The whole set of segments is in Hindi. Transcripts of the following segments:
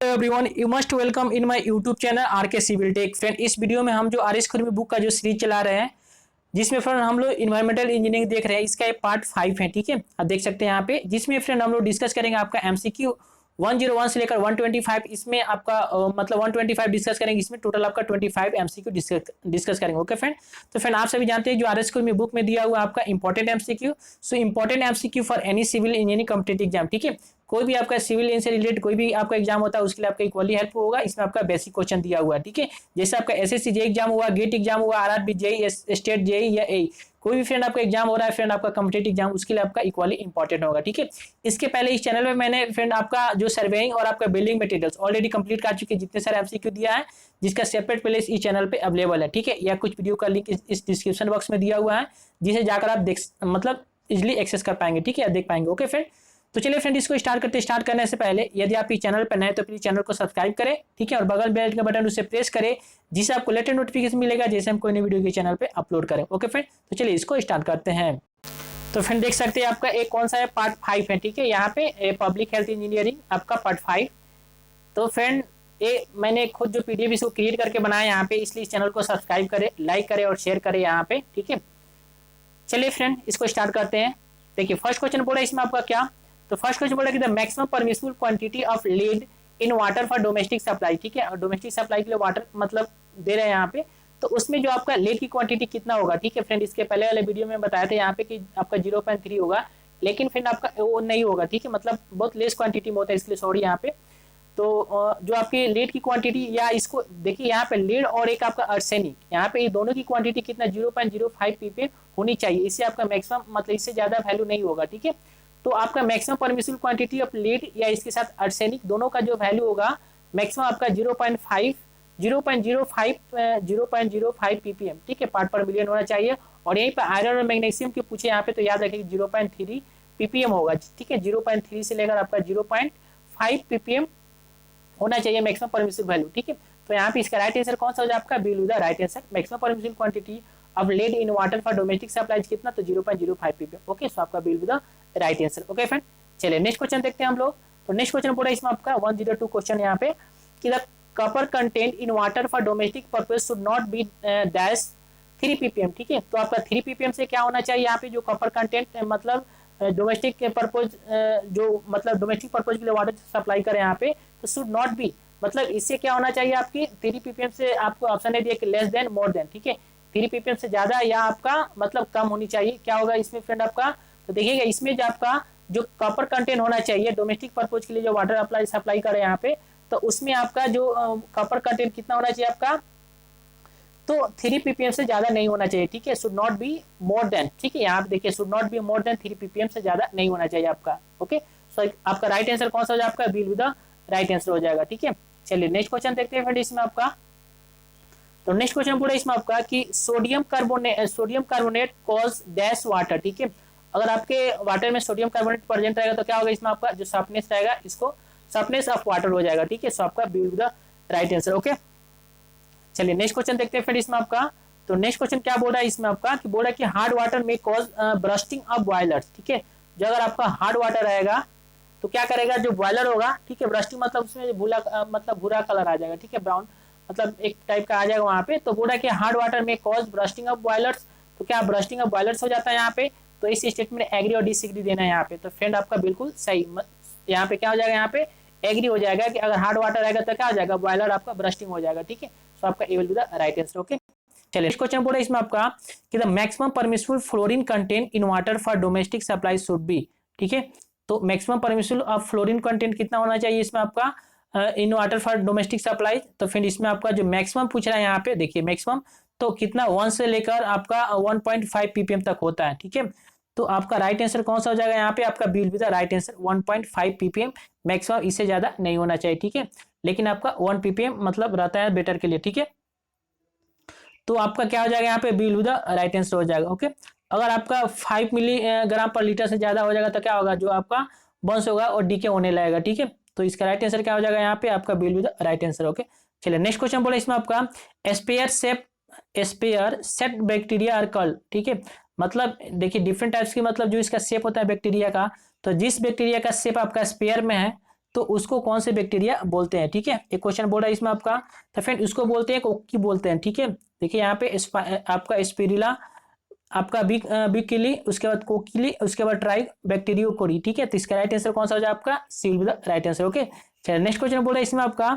Everyone, you must welcome in my YouTube channel are के सिविल टेक। फ्रेंड, इस वीडियो में हम जो आर एस खुरमी बुक का जो सीरीज चला रहे हैं, जिसमें फ्रेंड हम लोग इन्वायरमेंटल इंजीनियरिंग देख रहे हैं, इसका एक पार्ट 5 है। ठीक है, आप देख सकते हैं यहाँ पे, जिसमें फ्रेंड हम लोग डिस्कस करेंगे आपका एमसीक्यू 101 से लेकर 125। इसमें आपका मतलब 125 डिस्कस करेंगे, इसमें टोटल आपका 25 एमसीक्यू डिस्कस करेंगे। ओके फ्रेंड, तो फ्रेंड आप सभी जानते हैं जो आर एस खुरमी बुक में दिया हुआ आपका important MCQ. So important MCQ for any civil engineering competitive exam. ठीक है, कोई भी आपका सिविल इंजीनियरिंग से रिलेटेड कोई भी आपका एग्जाम होता है, उसके लिए आपका इक्वली हेल्प होगा। इसमें आपका बेसिक क्वेश्चन दिया हुआ है। ठीक है, जैसे आपका एसएससी जे एग्जाम हुआ, गेट एग्जाम हुआ, आरआरबी जेई, स्टेट जेई या ए, कोई भी फ्रेंड आपका एग्जाम हो रहा है फ्रेंड आपका कॉम्पिटिटिव एग्जाम, उसके लिए आपका इक्वली इंपॉर्टेंट होगा। ठीक है, इसके पहले इस चैनल में मैंने फ्रेंड आपका जो सर्वेइंग और आपका बिल्डिंग मटेरियल्स ऑलरेडी कंप्लीट कर चुके जितने सारे एमसीक्यू दिया है, जिसका सेपरेट प्लेलिस्ट इस चैनल पे अवेलेबल है। ठीक है, या कुछ वीडियो का लिंक इस डिस्क्रिप्शन बॉक्स में दिया हुआ है, जिसे जाकर आप देख मतलब इजिली एक्सेस कर पाएंगे। ठीक है, देख पाएंगे। ओके फ्रेंड, तो चलिए फ्रेंड इसको स्टार्ट करने से पहले यदि आप इस चैनल पर नए तो प्लीज चैनल को सब्सक्राइब करें। ठीक है, और बगल बेल का बटन उसे प्रेस करें, जिससे आपको लेटेस्ट नोटिफिकेशन मिलेगा जैसे हम कोई नई वीडियो के चैनल पे अपलोड करें। ओके फ्रेंड, तो चलिए इसको स्टार्ट करते हैं। तो फ्रेंड देख सकते हैं आपका एक कौन सा है, पार्ट 5 है। ठीक है, यहाँ पे पब्लिक हेल्थ इंजीनियरिंग आपका पार्ट 5। तो फ्रेंड ये मैंने खुद जो पीडीएफ इसको क्रिएट करके बनाया यहाँ पे, इसलिए इस चैनल को सब्सक्राइब करें, लाइक करें और शेयर करें यहाँ पे। ठीक है, चलिए फ्रेंड इसको स्टार्ट करते हैं। देखिए फर्स्ट क्वेश्चन बोला इसमें आपका क्या, तो फर्स्ट क्वेश्चन बोला कि the maximum permissible quantity of lead in water for domestic supply. ठीक है, और डोमेस्टिक सप्लाई के लिए वाटर मतलब दे रहे हैं यहाँ पे, तो उसमें जो आपका लीड की क्वांटिटी कितना होगा। ठीक है फ्रेंड, इसके पहले वाले वीडियो में बताया था यहाँ पे कि आपका 0.3 होगा, लेकिन फ्रेंड आपका वो नहीं होगा। ठीक है, मतलब बहुत लेस क्वांटिटी में होता है, इसलिए सॉरी यहाँ पे। तो जो आपकी लीड की क्वांटिटी, या इसको देखिए यहाँ पे लीड और एक आपका अर्सेनिक, यहाँ पे ये दोनों की क्वांटिटी कितना 0.05 ppm होनी चाहिए। इससे आपका मैक्सिमम मतलब इससे ज्यादा वैल्यू नहीं होगा। ठीक है, तो आपका maximum permissible quantity of lead या इसके साथ अर्सेनिक दोनों का जो वैल्यू होगा मैक्सिमम आपका 0.05 ppm। ठीक है, पार्ट पर मिलियन होना चाहिए। और यहीं पर आयरन और मैग्नीशियम के पूछे यहाँ पे, तो याद रखिए 0.3 ppm होगा। ठीक है, 0.3 से लेकर आपका 0.5 ppm होना चाहिए मैक्सिमम परमिसिबल वैल्यू। ठीक है, तो यहाँ पे इसका राइट आंसर कौन सा हो जाए आपका, B will the right answer. Maximum permissible quantity of lead in water for domestic supply कितना, तो 0.05 ppm। ओके, सो आपका B will the right answer. Okay friend, चलिए नेक्स्ट क्वेश्चन देखते हैं हम लोग। तो नेक्स्ट क्वेश्चन पूरा इसमें आपका 102 क्वेश्चन यहाँ पे कि the copper content in water for domestic purpose should not be dash 3 ppm। ठीक है, तो आपका 3 ppm से क्या होना चाहिए यहाँ पे, जो कॉपर कंटेंट मतलब डोमेस्टिक पर्पज जो मतलब डोमेस्टिक पर्पज के लिए वाटर सप्लाई करें यहाँ पे, तो शुड नॉट बी मतलब इससे क्या होना चाहिए आपकी 3 ppm से, आपको ऑप्शन है दिया कि लेस देन, मोर देन। ठीक है, 3 ppm से ज्यादा या आपका मतलब कम होनी चाहिए। क्या होगा इसमें फ्रेंड आपका, तो देखिएगा इसमें जो आपका जो कॉपर कंटेंट होना चाहिए डोमेस्टिक पर्पज के लिए जो वाटर सप्लाई करें यहाँ पे, तो उसमें आपका जो कॉपर कंटेंट कितना होना चाहिए आपका, तो 3 ppm से ज्यादा नहीं होना चाहिए। ठीक है, should not be more than. ठीक है, यहाँ पे देखिए should not be more than 3 ppm से ज्यादा नहीं होना चाहिए आपका। ओके, सो आपका राइट आंसर कौन सा हो जाएगा आपका, B will the right answer हो जाएगा। ठीक है, चलिए नेक्स्ट क्वेश्चन देखते हैं फ्रेंड इसमें आपका। तो नेक्स्ट क्वेश्चन पूरा इसमें आपका कि sodium carbonate cause dash water. ठीक है, अगर आपके वाटर में सोडियम कार्बोनेट प्रेजेंट रहेगा तो क्या होगा इसमें आपका जो सॉफ्टनेस रहेगा, इसको सॉफ्टनेस ऑफ वाटर हो जाएगा। ठीक है, सो आपका B will the right answer. Okay, चलिए नेक्स्ट क्वेश्चन देखते हैं फिर इसमें आपका। तो नेक्स्ट क्वेश्चन क्या बोल रहा है इसमें आपका कि बोल रहा है कि हार्ड वाटर में कॉज ब्रस्टिंग ऑफ बॉयलर्स। ठीक है, जो अगर आपका हार्ड वाटर रहेगा तो क्या करेगा, जो बॉयलर होगा, ठीक है, ब्रस्टिंग मतलब उसमें मतलब भूरा कलर आ जाएगा। ठीक है, ब्राउन मतलब एक टाइप का आ जाएगा वहां पे। तो बोल रहा है कि हार्ड वाटर में कॉज ब्रस्टिंग ऑफ बॉयलर्स, तो क्या ब्रस्टिंग ऑफ बॉयलर्स हो जाता है यहाँ पे। तो इस स्टेटमेंट एग्री और डिसएग्री देना है यहाँ पे। तो फ्रेंड आपका बिल्कुल सही, यहाँ पे क्या हो जाएगा, यहाँ पे एग्री हो जाएगा कि अगर हार्ड वाटर रहेगा तो क्या हो जाएगा, बॉयलर आपका ब्रस्टिंग हो जाएगा। ठीक है, सो आपका A will be the right answer. Okay, चलिए नेक्स्ट क्वेश्चन बोला इसमें आपका कि the maximum permissible fluorine content in water for domestic supply should be. ठीक है, तो maximum permissible of fluorine content कितना होना चाहिए इसमें आपका in water for domestic supply. तो फिर इसमें आपका जो मैक्सिमम पूछ रहा है यहाँ पे, देखिए मैक्सिमम तो कितना 1 से लेकर आपका 1.5 ppm तक होता है। ठीक है, तो आपका राइट आंसर कौन सा हो जाएगा यहाँ पे, आपका B will be the right answer 1.5 ppm maximum, इससे ज्यादा नहीं होना चाहिए। ठीक है, लेकिन आपका 1 ppm मतलब रहता है बेटर के लिए। ठीक है, तो आपका क्या हो जाएगा यहाँ पे, B will be the right answer हो जाएगा। ओके, अगर आपका 5 मिलीग्राम पर लीटर से ज्यादा हो जाएगा तो क्या होगा, जो आपका बंस होगा और डीके होने लगेगा। ठीक है, तो इसका राइट आंसर क्या हो जाएगा यहाँ पे, आपका B will be the right answer. Okay, चलिए नेक्स्ट क्वेश्चन बोला इसमें आपका spare set bacteria are called. ठीक है, मतलब देखिए डिफरेंट टाइप्स की मतलब जो इसका शेप होता है बैक्टीरिया का, तो जिस बैक्टीरिया का शेप आपका स्पेयर में है तो उसको कौन से बैक्टीरिया बोलते हैं, ठीक है। एक क्वेश्चन बोल रहा है इसमें आपका, तो फ्रेंड उसको बोलते हैं कोकी बोलते हैं, ठीक है। देखिए यहाँ पे आपका स्पिरुलिना, आपका बिकिली, उसके बाद कोकिली, उसके बाद ट्राई बैक्टीरियो कोरी, ठीक है। तो इसका राइट आंसर कौन सा हो जाए आपका, C will be the right answer. Okay, चलिए नेक्स्ट क्वेश्चन बोल रहा है इसमें आपका,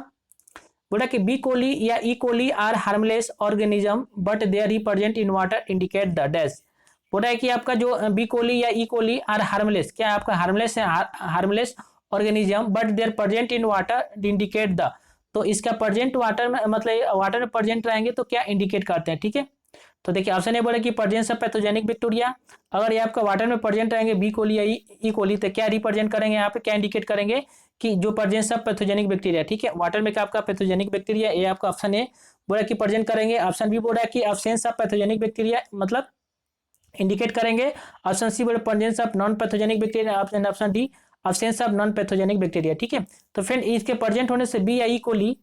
बोला कि बी कोली या E coli are harmless organism but their represent in water indicate the dash. बोला है कि आपका जो बी कोली या ई कोली आर हार्मलेस, क्या आपका हार्मलेस है, harmless organism but there present in water indicate the. तो इसका प्रेजेंट वाटर में, मतलब वाटर में प्रेजेंट रहेंगे तो क्या इंडिकेट करते हैं, ठीक है। तो देखिए ऑप्शन ए बोला कि प्रेजेंस ऑफ पैथोजेनिक बैक्टीरिया, अगर ये आपका वाटर में प्रेजेंट रहेंगे बी कोली या ई कोली, तो क्या रिप्रेजेंट करेंगे यहाँ पे, क्या इंडिकेट करेंगे कि जो प्रेजेंस ऑफ पैथोजेनिक बैक्टीरिया, ठीक है। वाटर में क्या आपका पैथोजेनिक बैक्टीरिया, ये आपका ऑप्शन ए बोला कि प्रेजेंट करेंगे। ऑप्शन बी बोला कि एब्सेंस ऑफ पैथोजेनिक बैक्टीरिया, मतलब इंडिकेट करेंगे। ऑप्शन सी बोले presence of non pathogenic bacteria, option D absence of non pathogenic bacteria, ठीक है। तो फ्रेंड इसके प्रेजेंट होने से बी या ई कोली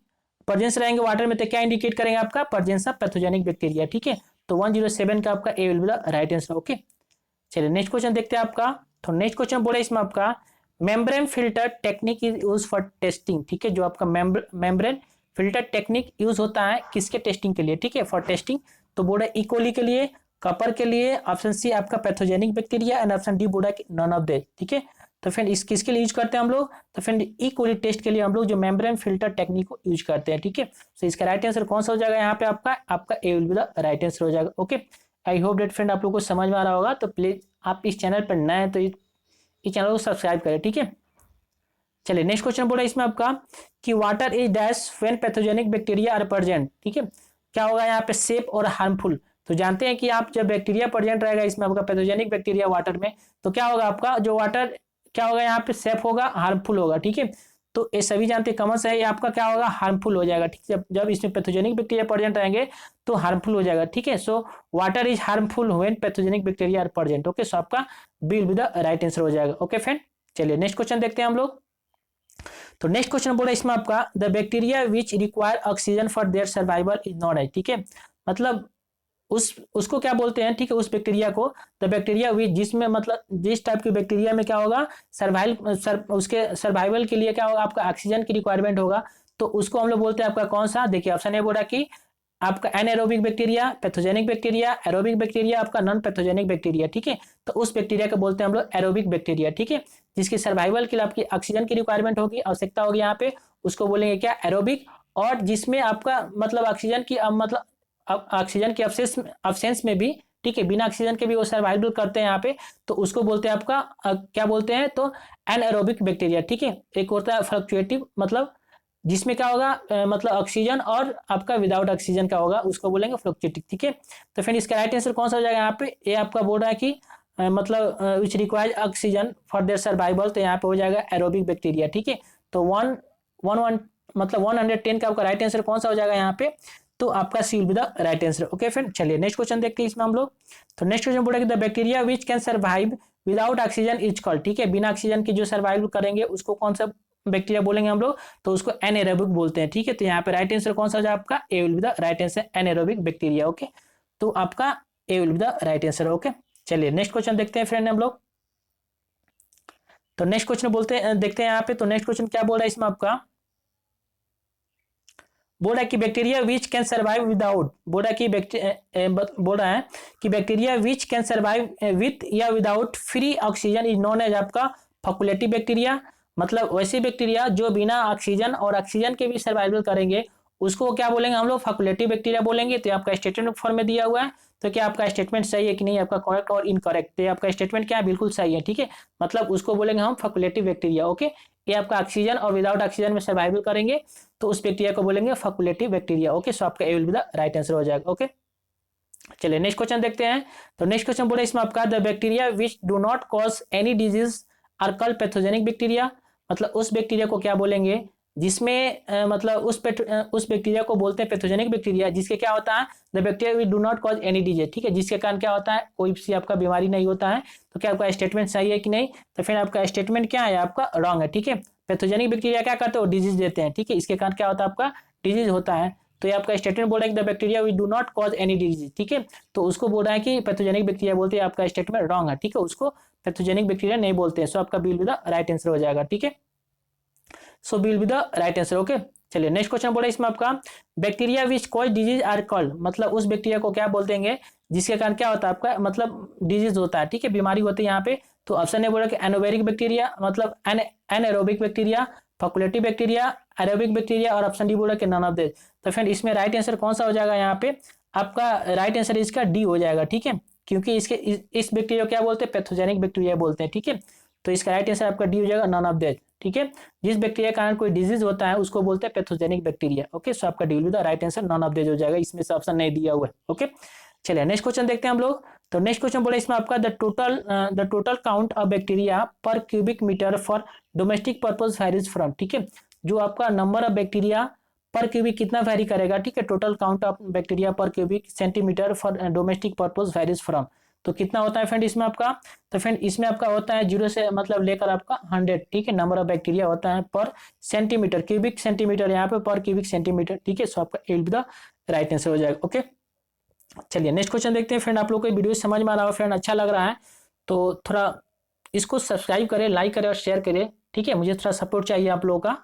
प्रेजेंस रहेंगे वाटर में, तो क्या इंडिकेट करेंगे आपका, प्रेजेंस ऑफ पैथोजेनिक बैक्टीरिया, ठीक है। तो 107 का आपका A will be the right answer. Okay, चलिए नेक्स्ट क्वेश्चन देखते हैं आपका। तो नेक्स्ट क्वेश्चन बोले इसमें आपका, membrane filter technique is use for testing, ठीक है। जो आपका मेम्ब्रेन फिल्टर टेक्निक यूज होता है किसके टेस्टिंग के लिए, ठीक है, फॉर टेस्टिंग। तो बोला इकोली के लिए, कपर के लिए, ऑप्शन सी आपका pathogenic bacteria, and option D बोला नन ऑफ दे, ठीक है। तो फ्रेंड इस किसके लिए यूज करते हैं हम लोग, तो फ्रेंड ई कोली टेस्ट के लिए हम लोग जो मेम्ब्रेन फिल्टर टेक्निक को यूज करते हैं, ठीक है। तो इसका राइट आंसर कौन सा हो जाएगा यहाँ पे आपका A will be the right answer हो जाएगा। Okay, I hope that friend आप लोग को समझ में आ रहा होगा। तो प्लीज आप इस चैनल पर नए हैं तो इस चैनल को सब्सक्राइब करें, ठीक है। चलिए नेक्स्ट क्वेश्चन बोला इसमें आपका कि water is dash when pathogenic bacteria are present, ठीक है। क्या होगा यहाँ पे, सेफ और हार्मफुल। तो जानते हैं कि आप जब बैक्टीरिया प्रेजेंट रहेगा इसमें आपका पैथोजेनिक बैक्टीरिया वाटर में, तो क्या होगा आपका जो वाटर क्या होगा यहाँ पे, सेफ होगा, हार्मफुल होगा, ठीक है। तो ये सभी जानते हैं, कॉमन से है, आपका क्या होगा, हार्मफुल हो जाएगा, ठीक है। जब इसमें पैथोजेनिक बैक्टीरिया प्रेजेंट रहेंगे तो हार्मफुल हो जाएगा, ठीक है। So water is harmful when pathogenic bacteria are present. Okay, so आपका B will be the right answer हो जाएगा। ओके फ्रेंड, चलिए नेक्स्ट क्वेश्चन देखते हैं हम लोग। तो नेक्स्ट क्वेश्चन बोला इसमें आपका, the bacteria which require oxygen for their survival is known as, ठीक है। मतलब उसको क्या बोलते हैं, ठीक है, उस बैक्टीरिया को, द बैक्टीरिया विच, जिसमें मतलब जिस टाइप की बैक्टीरिया में क्या होगा, उसके सर्वाइवल के लिए क्या होगा, आपका ऑक्सीजन की रिक्वायरमेंट होगा, तो उसको हम लोग बोलते हैं आपका कौन सा। देखिए ऑप्शन ए बोला कि आपका anaerobic bacteria, pathogenic bacteria, aerobic bacteria, आपका नॉन पैथोजेनिक बैक्टीरिया, ठीक है। तो उस बैक्टीरिया को बोलते हैं हम लोग एरोबिक बैक्टीरिया, ठीक है। जिसकी सर्वाइवल के लिए आपकी ऑक्सीजन की रिक्वायरमेंट होगी, आवश्यकता होगी यहाँ पे, उसको बोलेंगे क्या, एरोबिक। और जिसमें आपका मतलब ऑक्सीजन की मतलब ऑक्सीजन के अब्सेंस में भी, ठीक है, बिना ऑक्सीजन के भी वो सर्वाइवल करते हैं यहाँ पे, तो उसको बोलते हैं आपका क्या बोलते हैं, तो एनएरोबिक बैक्टीरिया, ठीक है। एक होता है फ्लक्चुएटिव, मतलब जिसमें क्या होगा मतलब ऑक्सीजन और आपका विदाउट ऑक्सीजन का होगा, उसको बोलेंगे फ्लक्चुएटिव, ठीक है। तो फिर इसका राइट आंसर कौन सा हो जाएगा यहाँ पे, ये आपका बोल रहा है कि मतलब which required oxygen for their survival, तो यहाँ पे हो जाएगा एरोबिक बैक्टीरिया, ठीक है। तो मतलब 110 का आपका राइट आंसर कौन सा हो जाएगा यहाँ पे, तो आपका C will be the right answer. Okay friend, चलिए नेक्स्ट क्वेश्चन देखते हैं इसमें हम लोग। तो नेक्स्ट क्वेश्चन बोलेगा the bacteria which can survive without oxygen is called, ठीक है। बिना ऑक्सीजन के जो सर्वाइव करेंगे उसको कौन सा बैक्टीरिया बोलेंगे हम लोग, तो उसको एनएरोबिक बोलते हैं, ठीक है। तो यहाँ पे राइट आंसर कौन सा हो जाएगा आपका, A will be the right answer, anaerobic bacteria. Okay, तो आपका A will be the right answer. Okay, चलिए नेक्स्ट क्वेश्चन देखते हैं फ्रेंड हम लोग। तो नेक्स्ट क्वेश्चन देखते हैं यहाँ पे। तो नेक्स्ट क्वेश्चन क्या बोल रहा है इसमें आपका, बोल रहा है कि bacteria which can survive without, बोल रहा है कि bacteria which can survive with या without free oxygen is known as आपका फैकुलेटिव बैक्टीरिया। मतलब वैसे बैक्टीरिया जो बिना ऑक्सीजन और ऑक्सीजन के भी सर्वाइवल करेंगे उसको क्या बोलेंगे हम लोग, फैकुलेटिव बैक्टीरिया बोलेंगे। तो आपका स्टेटमेंट फॉर्म में दिया हुआ है, तो क्या आपका स्टेटमेंट सही है कि नहीं, आपका करेक्ट और इनकरेक्ट। तो आपका स्टेटमेंट क्या है, बिल्कुल सही है, ठीक है। मतलब उसको बोलेंगे हम फैकुलेटिव बैक्टीरिया। ओके, ये आपका ऑक्सीजन और विदाउट ऑक्सीजन में सर्वाइवल करेंगे तो उस बैक्टीरिया को बोलेंगे फैकुलेटिव बैक्टीरिया। ओके, सो आपका A will be the right answer हो जाएगा। ओके, चलिए नेक्स्ट क्वेश्चन देखते हैं। तो नेक्स्ट क्वेश्चन बोले इसमें आपका, the bacteria which do not cause any disease are called pathogenic bacteria. मतलब उस बैक्टीरिया को क्या बोलेंगे जिसमें मतलब उस बैक्टीरिया को बोलते हैं पैथोजेनिक बैक्टीरिया, जिसके क्या होता है, the bacteria which do not cause any disease, ठीक है। जिसके कारण क्या होता है, कोई सी आपका बीमारी नहीं होता है। तो क्या आपका स्टेटमेंट सही है कि नहीं, तो फिर आपका स्टेटमेंट क्या है, आपका रॉन्ग है, ठीक है। पैथोजेनिक बैक्टीरिया क्या करते हो, डिजीज देते हैं, ठीक है। इसके कारण क्या होता है, आपका डिजीज होता है। तो ये आपका स्टेटमेंट बोल रहा है कि the bacteria which do not cause any disease, ठीक है। तो उसको बोल रहा है कि पैथोजेनिक बैक्टीरिया बोलते हैं, आपका स्टेटमेंट रॉन्ग है, ठीक है। उसको पैथोजेनिक बैक्टीरिया नहीं बोलते हैं। सो आपका B will be the right answer हो जाएगा, ठीक है। So B will be the right answer. Okay, चलिए नेक्स्ट क्वेश्चन बोला इसमें आपका bacteria which cause disease are called, मतलब उस बैक्टीरिया को क्या बोलते हैं जिसके कारण क्या होता है आपका मतलब डिजीज होता है, ठीक है, बीमारी होती है यहाँ पे। तो ऑप्शन ने बोला कि एनोबेरिक बैक्टीरिया, मतलब anaerobic bacteria, facultative bacteria, aerobic bacteria, और ऑप्शन डी बोला कि नन ऑफ दिस। तो फ्रेंड इसमें राइट आंसर कौन सा हो जाएगा यहाँ पे, आपका राइट आंसर इसका डी हो जाएगा, ठीक है, क्योंकि इसके इस बैक्टीरिया को क्या बोलते हैं, पैथोजेनिक बैक्टीरिया बोलते हैं, ठीक है। तो इसका राइट आंसर आपका डी हो जाएगा, नन ऑफ दिस, ठीक है। जिस बैक्टीरिया के कारण कोई डिजीज होता है उसको बोलते हैं पैथोजेनिक बैक्टीरिया। ओके, सो आपका D will be the right answer, none of this हो जाएगा, इसमें से ऑप्शन नहीं दिया हुआ है। ओके, चलिए नेक्स्ट क्वेश्चन देखते हैं हम लोग। तो नेक्स्ट क्वेश्चन बोले इसमें आपका the total count of bacteria per cubic metre for domestic purpose varies from, ठीक है, जो आपका number of bacteria per cubic कितना वेरी करेगा, ठीक है, total count of bacteria per cubic centimetre for domestic purpose varies from, तो कितना होता है फ्रेंड इसमें आपका। तो फ्रेंड इसमें आपका होता है 0 से मतलब लेकर आपका 100, ठीक है, नंबर ऑफ बैक्टीरिया होता है पर सेंटीमीटर, क्यूबिक सेंटीमीटर यहाँ पे पर क्यूबिक सेंटीमीटर, ठीक है। सो आपका A will be the right answer हो जाएगा। ओके, चलिए नेक्स्ट क्वेश्चन देखते हैं फ्रेंड। आप लोग को वीडियो समझ में आ रहा हो फ्रेंड, अच्छा लग रहा है तो थोड़ा इसको सब्सक्राइब करें, लाइक करें और शेयर करें, ठीक है, मुझे थोड़ा सपोर्ट चाहिए आप लोगों का।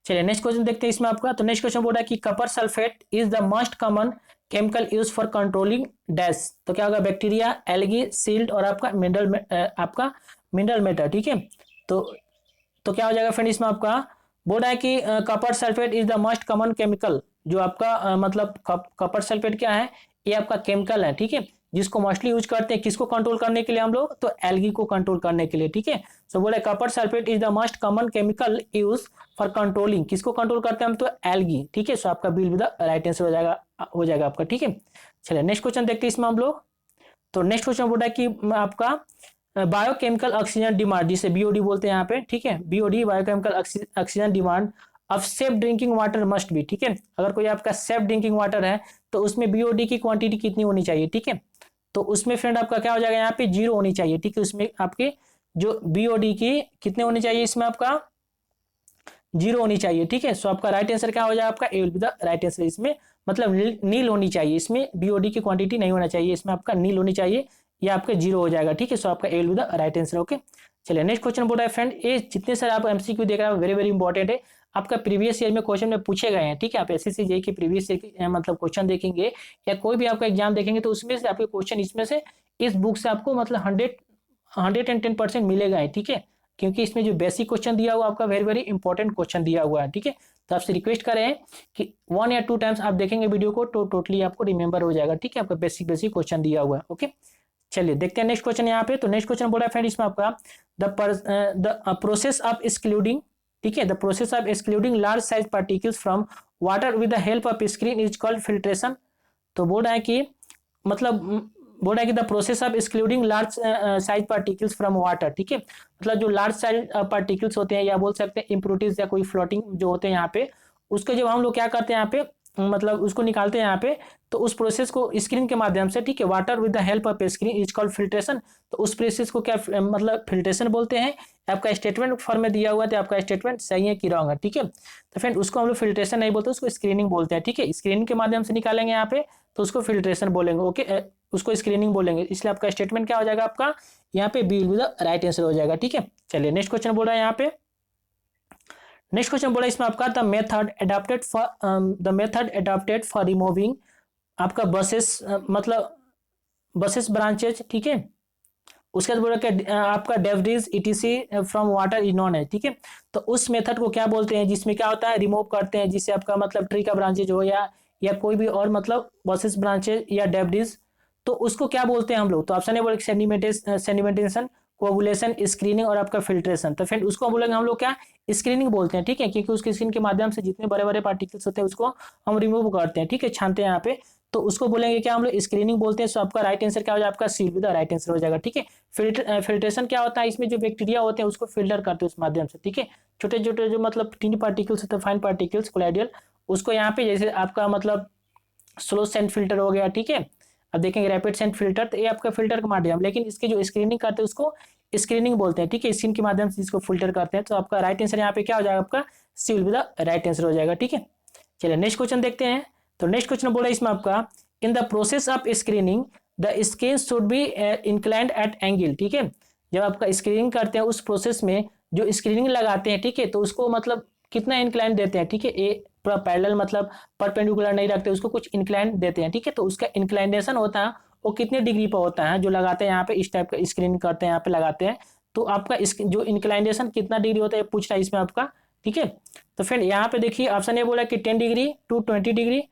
चलिए नेक्स्ट क्वेश्चन देखते हैं इसमें आपका। तो नेक्स्ट क्वेश्चन बोल रहा है कि copper sulphate is the most common chemical use for controlling dash, तो क्या होगा, बैक्टीरिया, एल्गी, सिल्ट और आपका मिनरल मैटर, ठीक है। तो क्या हो जाएगा फ्रेंड इसमें आपका, बोल रहा है कि copper sulphate is the most common chemical, जो आपका मतलब कपर सल्फेट क्या है, ये आपका केमिकल है, ठीक है, जिसको मोस्टली यूज करते हैं किसको कंट्रोल करने के लिए हम लोग, तो एल्गी को कंट्रोल करने के लिए, ठीक है। सो बोले copper sulphate is the most common chemical use for controlling, किसको कंट्रोल करते हैं हम, तो एल्गी, ठीक है। सो आपका will be the right answer हो जाएगा आपका, ठीक है। चलिए नेक्स्ट क्वेश्चन देखते हैं इसमें हम लोग। तो नेक्स्ट क्वेश्चन बोल रहा है कि आपका बायोकेमिकल ऑक्सीजन डिमांड, जिसे बीओडी बोलते हैं यहाँ पे, ठीक है, BOD biochemical oxygen demand of safe drinking water must be, ठीक है। अगर कोई आपका सेफ ड्रिंकिंग वाटर है तो उसमें बीओडी की क्वांटिटी कितनी होनी चाहिए, ठीक है। तो उसमें फ्रेंड आपका क्या हो जाएगा, यहाँ पे 0 होनी चाहिए, ठीक है, उसमें आपके जो बीओडी की कितने होनी चाहिए, इसमें आपका 0 होनी चाहिए, ठीक है। सो आपका राइट आंसर क्या हो जाएगा, आपका A will be the right answer, इसमें मतलब नील होनी चाहिए, इसमें बीओडी की क्वांटिटी नहीं होना चाहिए, इसमें आपका नील होनी चाहिए, या आपका 0 हो जाएगा, ठीक है। सो आपका A will be the right answer. Okay, चलिए नेक्स्ट क्वेश्चन बोल रहा है फ्रेंड, ये जितने सारे आप एमसीक्यू देख रहे हैं वेरी वेरी इंपॉर्टेंट है, आपका प्रीवियस ईयर में क्वेश्चन में पूछे गए हैं, ठीक है। आप एसएससी जेईई की प्रीवियस ईयर मतलब क्वेश्चन देखेंगे या कोई भी आपका एग्जाम देखेंगे तो उसमें से आपके क्वेश्चन इसमें से इस बुक से आपको मतलब 110% मिलेगा, ठीक है, क्योंकि इसमें जो बेसिक क्वेश्चन दिया हुआ आपका वेरी वेरी इंपॉर्टेंट क्वेश्चन दिया हुआ है, ठीक है। तो आपसे रिक्वेस्ट करें कि 1 या 2 टाइम्स आप देखेंगे वीडियो को तो टोटली आपको रिमेंबर हो जाएगा, ठीक है, आपका बेसिक क्वेश्चन दिया हुआ है। ओके, चलिए देखते हैं नेक्स्ट क्वेश्चन यहाँ पे। तो नेक्स्ट क्वेश्चन बोला फ्रेंड इसमें आपका द प्रोसेस ऑफ एक्सक्लूडिंग, ठीक है, the process of excluding large size particles from water with the help of screen is called filtration. तो बोल रहा है कि मतलब बोल रहा है कि the process of excluding large size particles from water, ठीक है, मतलब जो लार्ज साइज पार्टिकल्स होते हैं या बोल सकते हैं इम्प्योरिटीज या कोई फ्लोटिंग जो होते हैं यहाँ पे, उसको जब हम लोग क्या करते हैं यहाँ पे मतलब उसको निकालते हैं यहाँ पे, तो उस प्रोसेस को स्क्रीन के माध्यम से, ठीक है, water with the help of screen is called filtration. तो उस प्रोसेस को क्या मतलब फिल्ट्रेशन बोलते हैं। आपका स्टेटमेंट फॉर्म में दिया हुआ है, आपका स्टेटमेंट सही है कि रॉन्ग है, ठीक है। तो फ्रेंड उसको हम लोग फिल्ट्रेशन नहीं बोलते, उसको स्क्रीनिंग बोलते हैं, ठीक है, स्क्रीनिंग के माध्यम से निकालेंगे यहाँ पे तो उसको फिल्ट्रेशन बोलेंगे। ओके, उसको स्क्रीनिंग बोलेंगे, इसलिए आपका स्टेटमेंट क्या हो जाएगा, आपका यहाँ पे B will be the right answer हो जाएगा, ठीक है। चलिए नेक्स्ट क्वेश्चन बोल रहा है यहाँ पे। नेक्स्ट क्वेश्चन बोला इसमें आपका the method adopted for removing आपका बसेस मतलब बसेस ब्रांचेज, ठीक है। उसके बाद बोला कि आपका debris etc from water is non है, ठीक है। तो उस मेथड को क्या बोलते हैं जिसमें क्या होता है, रिमूव करते हैं, जिससे आपका मतलब ट्री का ब्रांचेज हो या कोई भी और मतलब बसेस ब्रांचेज या डेब्रिज, तो उसको क्या बोलते हैं हम लोग। तो ऑप्शन है बोले सेडिमेंटेशन, कोगुलेशन, स्क्रीनिंग और आपका फिल्ट्रेशन। तो फिर उसको बोलेंगे हम लोग क्या, स्क्रीनिंग बोलते हैं, ठीक है, क्योंकि उसकी स्क्रीन के माध्यम से जितने बड़े बड़े पार्टिकल्स होते हैं उसको हम रिमूव करते हैं, ठीक है, छानते हैं यहाँ पे, तो उसको बोलेंगे क्या हम लोग, स्क्रीनिंग बोलते हैं। सो आपका राइट आंसर क्या हो जाएगा, आपका C will be the right answer हो जाएगा, ठीक है। फिल्ट्रेशन क्या होता है, इसमें जो बैक्टीरिया होते हैं उसको फिल्टर करते हैं उस माध्यम से, ठीक है, छोटे छोटे जो मतलब टिनी पार्टिकल्स होते हैं, फाइन पार्टिकल्स कोलाइडियल, उसको यहाँ पे जैसे आपका मतलब स्लो सेंट फिल्टर हो गया, ठीक है। अब देखेंगे रैपिड सेंट फिल्टर, तो ये आपका फिल्टर का माध्यम, लेकिन इसके जो स्क्रीनिंग करते हैं उसको स्क्रीनिंग बोलते हैं, ठीक है, स्क्रीन के माध्यम से इसको फिल्टर करते हैं। तो आपका राइट आंसर यहाँ पे क्या हो जाएगा, आपका C will be the right answer हो जाएगा, ठीक है। चलिए नेक्स्ट क्वेश्चन देखते हैं। तो नेक्स्ट क्वेश्चन बोला इसमें आपका in the process of screening the screen should be inclined at angle, ठीक है। जब आपका स्क्रीनिंग करते हैं उस प्रोसेस में जो स्क्रीनिंग लगाते हैं, ठीक है, तो उसको मतलब कितना इंक्लाइन देते हैं, ठीक है। ए पूरा पैरेलल मतलब परपेंडिकुलर नहीं रखते, उसको कुछ इंक्लाइन देते हैं, ठीक है। तो उसका इंक्लाइनेशन होता है वो कितने डिग्री पर होता है, जो लगाते हैं यहाँ पे इस टाइप का स्क्रीन करते हैं यहाँ पे लगाते हैं, तो आपका इस जो इंक्लाइनेशन कितना डिग्री होता है पूछ रहा है इसमें आपका, ठीक है। तो फ्रेंड यहाँ पे देखिए ऑप्शन ए बोला कि 10 डिग्री टू 20 डिग्री,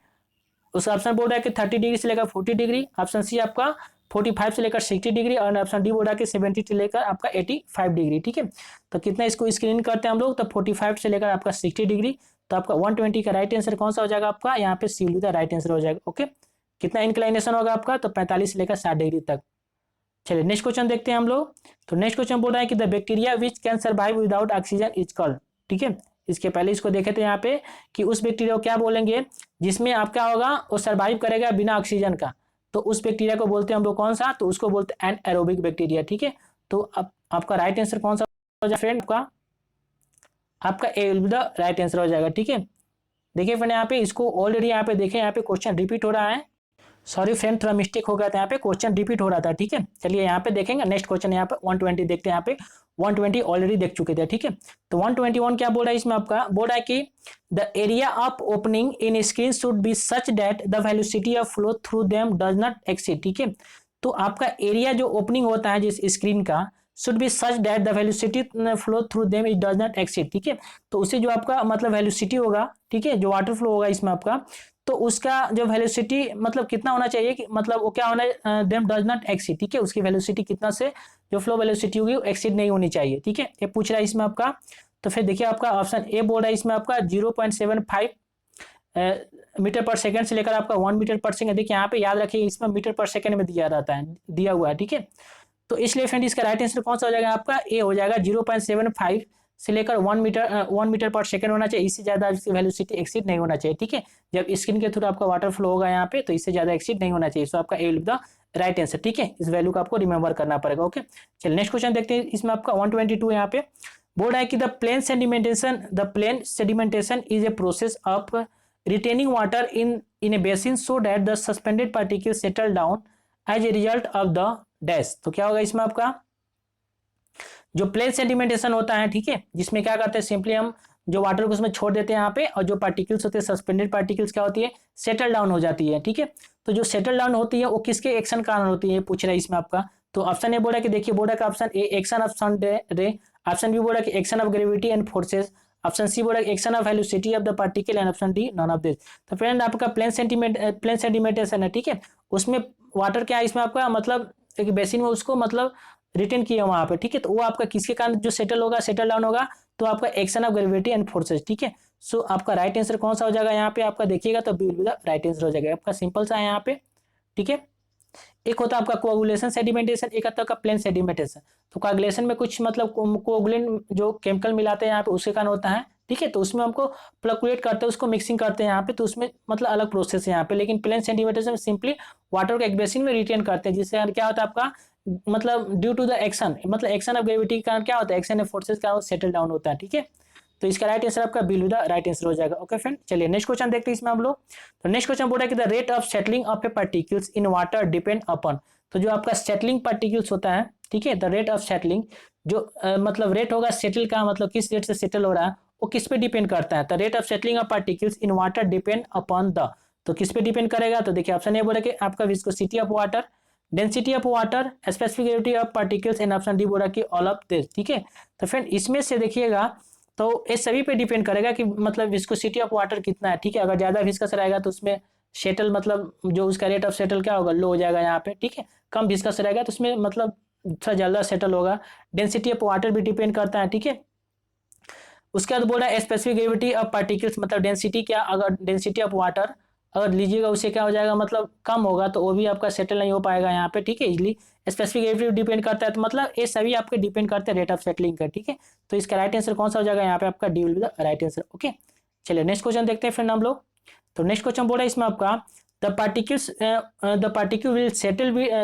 उस ऑप्शन बोल रहा है कि 30 डिग्री से लेकर 40 डिग्री, ऑप्शन सी आपका 45 से लेकर 60 डिग्री, और ऑप्शन डी बोल रहा है कि 70 से लेकर आपका 85 डिग्री, ठीक है। तो कितना इसको स्क्रीन करते हैं हम लोग, तो 45 से लेकर आपका 60 डिग्री, तो आपका 120 का राइट आंसर कौन सा हो जाएगा आपका, यहाँ पे सी का राइट आंसर हो जाएगा। ओके, कितना इंक्लाइनेशन होगा आपका, तो 45 से लेकर 60 डिग्री तक। चलिए नेक्स्ट क्वेश्चन देखते हैं हम लोग। तो नेक्स्ट क्वेश्चन बोल रहा है कि the bacteria which can survive without oxygen is called, ठीक है। इसके पहले इसको देखे थे यहाँ पे कि उस बैक्टीरिया को क्या बोलेंगे जिसमें आपका होगा वो सर्वाइव करेगा बिना ऑक्सीजन का, तो उस बैक्टीरिया को बोलते हैं हम लोग कौन सा, तो उसको बोलते हैं एनाएरोबिक बैक्टीरिया, ठीक है। तो अब आपका राइट आंसर कौन सा हो जाएगा फ्रेंड, आपका A will be the right answer हो जाएगा, ठीक है। देखिए फ्रेंड यहाँ पे इसको ऑलरेडी यहाँ पे देखें, यहाँ पे क्वेश्चन रिपीट हो रहा है, सॉरी फ्रेंड थोड़ा मिस्टेक हो गया था, यहाँ पे क्वेश्चन रिपीट हो रहा था, ठीक है। चलिए यहाँ पे देखेंगे नेक्स्ट क्वेश्चन, यहाँ पे 120 देखते हैं, यहाँ पे 120 ऑलरेडी देख चुके थे, ठीक है। तो 121 क्या बोल रहा है इसमें आपका, बोल रहा है कि the area of opening in screen should be such that the velocity of flow through them does not exceed, ठीक है। तो आपका एरिया जो ओपनिंग होता है जिस स्क्रीन का should be such that the velocity flow through them it does not exceed, ठीक है। तो उससे जो आपका मतलब वेलोसिटी होगा, ठीक है, जो वाटर फ्लो होगा इसमें आपका, तो उसका जो वेलोसिटी मतलब कितना होना चाहिए कि मतलब वो क्या होना, देम डज नॉट एक्सीड, ठीक है। उसकी वेलोसिटी कितना से जो फ्लो वेलोसिटी होगी वो एक्सीड नहीं होनी चाहिए, ठीक है। ये पूछ रहा है इसमें आपका, तो फिर देखिए आपका ऑप्शन ए बोल रहा है इसमें आपका 0.75 मीटर पर सेकंड से लेकर आपका 1 मीटर पर सेकंड। देखिए यहाँ पे याद रखिए इसमें मीटर पर सेकंड में दिया रहता है, दिया हुआ है, ठीक है। तो इसलिए फ्रेंड इसका राइट आंसर कौन सा हो जाएगा आपका, ए हो जाएगा 0.75 से लेकर 1 मीटर पर सेकंड होना चाहिए, इससे ज्यादा इसकी वेलोसिटी एक्सीड नहीं होना चाहिए, ठीक है। जब स्क्रीन के थ्रू आपका वाटर फ्लो होगा यहाँ पे तो इससे ज्यादा एक्सीड नहीं होना चाहिए, सो आपका A will be the right answer, ठीक है। इस वैल्यू को आपको रिमेंबर करना पड़ेगा। ओके, चलिए नेक्स्ट क्वेश्चन देखते हैं, इसमें आपका 122 यहाँ पे बोल रहा है कि the plain sedimentation is a process of retaining water in a basin so that the suspended particle settle down as a result of the dash. तो क्या होगा इसमें आपका जो प्लेन सेडिमेंटेशन होता है, ठीक है, जिसमें क्या करते हैं सिंपली हम जो वाटर को उसमें छोड़ देते हैं यहाँ पे, और जो पार्टिकल्स होते हैं सस्पेंडेड पार्टिकल्स क्या होती है, सेटल डाउन हो जाती है, ठीक है। तो जो सेटल डाउन होती है वो किसके एक्शन कारण होती है पूछ रहा है इसमें आपका। तो ऑप्शन ए बोल रहा है कि देखिए बोल रहा है कि option A action of sun ray, option B बोल रहा है कि action of gravity and forces, option C बोल रहा है कि action of velocity of the particle, and option D none of this. तो फ्रेंड आपका प्लेन सेडिमेंटेशन है, ठीक है, उसमें वाटर क्या है इसमें आपका मतलब एक बेसिन में उसको मतलब रिटेन किया वहां पे, ठीक है। तो वो आपका किसके कारण जो सेटल होगा, सेटल डाउन होगा, तो आपका action of gravity and forces, ठीक है। सो आपका राइट आंसर कौन सा हो जाएगा यहाँ पे आपका देखिएगा तो B will be the right answer हो जाएगा आपका, सिंपल सा है यहाँ पे, ठीक है। एक होता है आपका कोagulation सेडिमेंटेशन, एक होता है प्लेन सेडिमेंटेशन। तो कोagulation में कुछ मतलब कोagulin जो केमिकल मिलाते हैं यहाँ पे उसके कारण होता है, ठीक है। तो उसमें हमको फ्लक्चुएट करते हैं, उसको मिक्सिंग करते हैं यहाँ पे, तो उसमें मतलब अलग प्रोसेस है यहाँ पे। लेकिन प्लेन सेडिमेंटेशन में सिंपली वाटर को एक बेसिन में रिटेन करते हैं, जिससे क्या होता है आपका मतलब ड्यू टू द एक्शन, मतलब एक्शन ऑफ ग्रेविटी के कारण क्या होता है, एक्शन ऑफ फोर्सेस का सेटल डाउन होता है, ठीक है। तो इसका राइट आंसर आपका B will the right answer हो जाएगा। ओके फ्रेंड, चलिए नेक्स्ट क्वेश्चन देखते हैं इसमें हम लोग। तो नेक्स्ट क्वेश्चन बोल रहा है कि the rate of settling of A particles in water depend upon. तो जो आपका सेटलिंग पार्टिकल्स होता है, ठीक है, द रेट ऑफ सेटलिंग जो मतलब रेट होगा सेटल का मतलब किस रेट से सेटल हो रहा है वो किस पे डिपेंड करता है। The rate of settling of particles in water depend upon the, तो किस पे डिपेंड करेगा, तो देखिए ऑप्शन ए बोला कि आपका viscosity of water, density of water, specific gravity of particles, and option D बोला कि ऑल ऑफ दिस, ठीक है। तो फ्रेंड इसमें से देखिएगा तो ये सभी पे डिपेंड करेगा कि मतलब विस्कोसिटी ऑफ वाटर कितना है, ठीक है। अगर ज्यादा विस्कस रहेगा तो उसमें सेटल मतलब जो उसका रेट ऑफ सेटल क्या होगा, लो हो जाएगा यहाँ पे, ठीक है। कम विस्कस रहेगा तो उसमें मतलब थोड़ा ज्यादा सेटल होगा। डेंसिटी ऑफ वाटर भी डिपेंड करता है, ठीक है। उसके बाद बोल रहा है स्पेसिफिक ग्रेविटी ऑफ पार्टिकल्स, मतलब डेंसिटी क्या, अगर डेंसिटी ऑफ वाटर अगर लीजिएगा उससे क्या हो जाएगा मतलब कम होगा तो वो भी आपका सेटल नहीं हो पाएगा यहाँ पे, ठीक है। इजली स्पेसिफिक ग्रेविटी डिपेंड करता है, तो मतलब ये सभी आपके डिपेंड करते हैं रेट ऑफ सेटलिंग का, ठीक है। तो इसका राइट आंसर कौन सा हो जाएगा यहाँ पे आपका D will be the right answer. Okay, चलिए नेक्स्ट क्वेश्चन देखते हैं फ्रेंड हम लोग। तो नेक्स्ट क्वेश्चन बोल रहा है इसमें आपका the particle will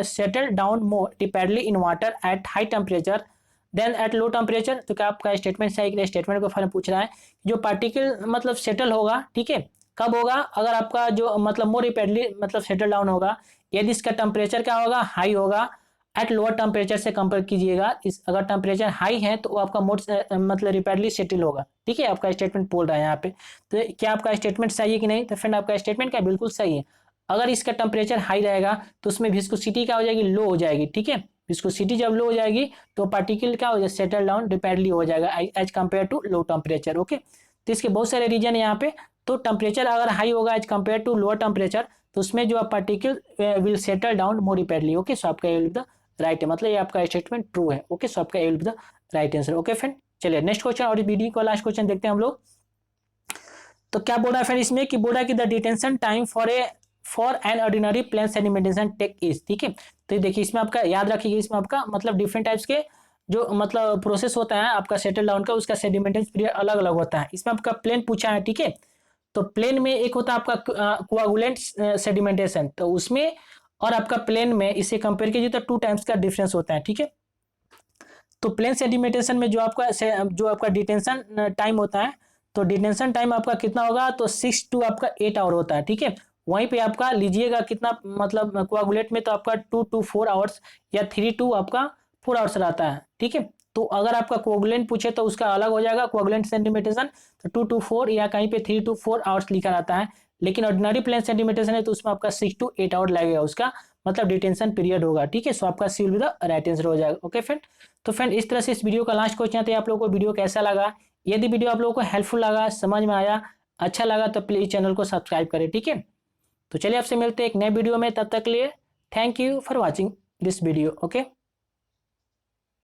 settle down more rapidly in water at high temperature than at low temperature. तो क्या आपका स्टेटमेंट सही है, स्टेटमेंट को फॉर्म पूछ रहा है जो पार्टिकल मतलब सेटल होगा, ठीक है, कब होगा, अगर आपका जो मतलब मोर रैपिडली मतलब सेटल डाउन होगा यदि इसका टेम्परेचर क्या होगा, हाई होगा, एट लोअर टेम्परेचर से कंपेयर कीजिएगा। इस अगर टेम्परेचर हाई है तो वो आपका मोड मतलब रिपेयरली सेटल होगा। ठीक है, आपका स्टेटमेंट बोल रहा है यहाँ पे। तो क्या आपका स्टेटमेंट सही है कि नहीं? तो फ्रेंड आपका स्टेटमेंट क्या बिल्कुल सही है। अगर इसका टेम्परेचर हाई रहेगा तो उसमें विस्कोसिटी क्या हो जाएगी? लो हो जाएगी। ठीक है, विस्कोसिटी जब लो हो जाएगी तो पार्टिकल क्या हो जाएगा? सेटल डाउन रिपेयरली हो जाएगा as compare to low temperature. Okay, तो इसके बहुत सारे रीजन है यहाँ पे। तो टेम्परेचर अगर हाई होगा as compare to lower temperature तो उसमें जो particle will settle down more rapidly. Okay, so आपका ये विल बी द राइट है, मतलब ये आपका स्टेटमेंट ट्रू है। ओके, सो आपका ये will be the right answer. Okay friend, चलिए नेक्स्ट क्वेश्चन और इस वीडियो का लास्ट क्वेश्चन देखते हैं हम लोग। तो क्या बोल रहा है फ्रेंड इसमें कि बोल रहा है कि the detention time for an ordinary plain sedimentation take is. ठीक है, तो देखिए इसमें आपका याद रखिएगा, इसमें आपका मतलब डिफरेंट टाइप्स के जो मतलब प्रोसेस होता है आपका सेटल डाउन का, उसका सेडिमेंटेशन पीरियड अलग अलग होता है। इसमें आपका प्लेन पूछा है। ठीक है, तो प्लेन में एक होता है आपका कोआगुलेंट सेडिमेंटेशन, तो उसमें और आपका प्लेन में इसे कंपेयर कीजिए तो 2 टाइम्स का डिफरेंस होता है। ठीक है, तो प्लेन सेडिमेंटेशन में जो आपका डिटेंशन टाइम होता है, तो डिटेंशन टाइम आपका कितना होगा? तो 6 to आपका 8 आवर होता है। ठीक है, वहीं पे आपका लीजिएगा कितना मतलब कोआगुलेट में तो आपका 2 to 4 आवर्स या 3 to आपका 4 आवर्स रहता है। ठीक है, तो अगर आपका कोआगुलेंट पूछे तो उसका अलग हो जाएगा कोआगुलेंट सेडिमेंटेशन, तो 2 to 4 या कहीं पे 3 to 4 आवर्स लिखा रहता है। लेकिन ऑर्डिनरी प्लेन सेडिमेंटेशन है तो उसमें आपका 6 to 8 आवर लगेगा, उसका मतलब डिटेंशन पीरियड होगा। ठीक है, सो आपका C will be the right answer हो जाएगा। ओके फ्रेंड, तो फ्रेंड इस तरह से इस वीडियो का लास्ट क्वेश्चन था। आप लोगों को वीडियो कैसा लगा? यदि वीडियो आप लोगों को हेल्पफुल लगा, समझ में आया, अच्छा लगा तो प्लीज चैनल को सब्सक्राइब करें। ठीक है, तो चलिए आपसे मिलते हैं एक नए वीडियो में, तब तक के लिए thank you for watching this video. Okay.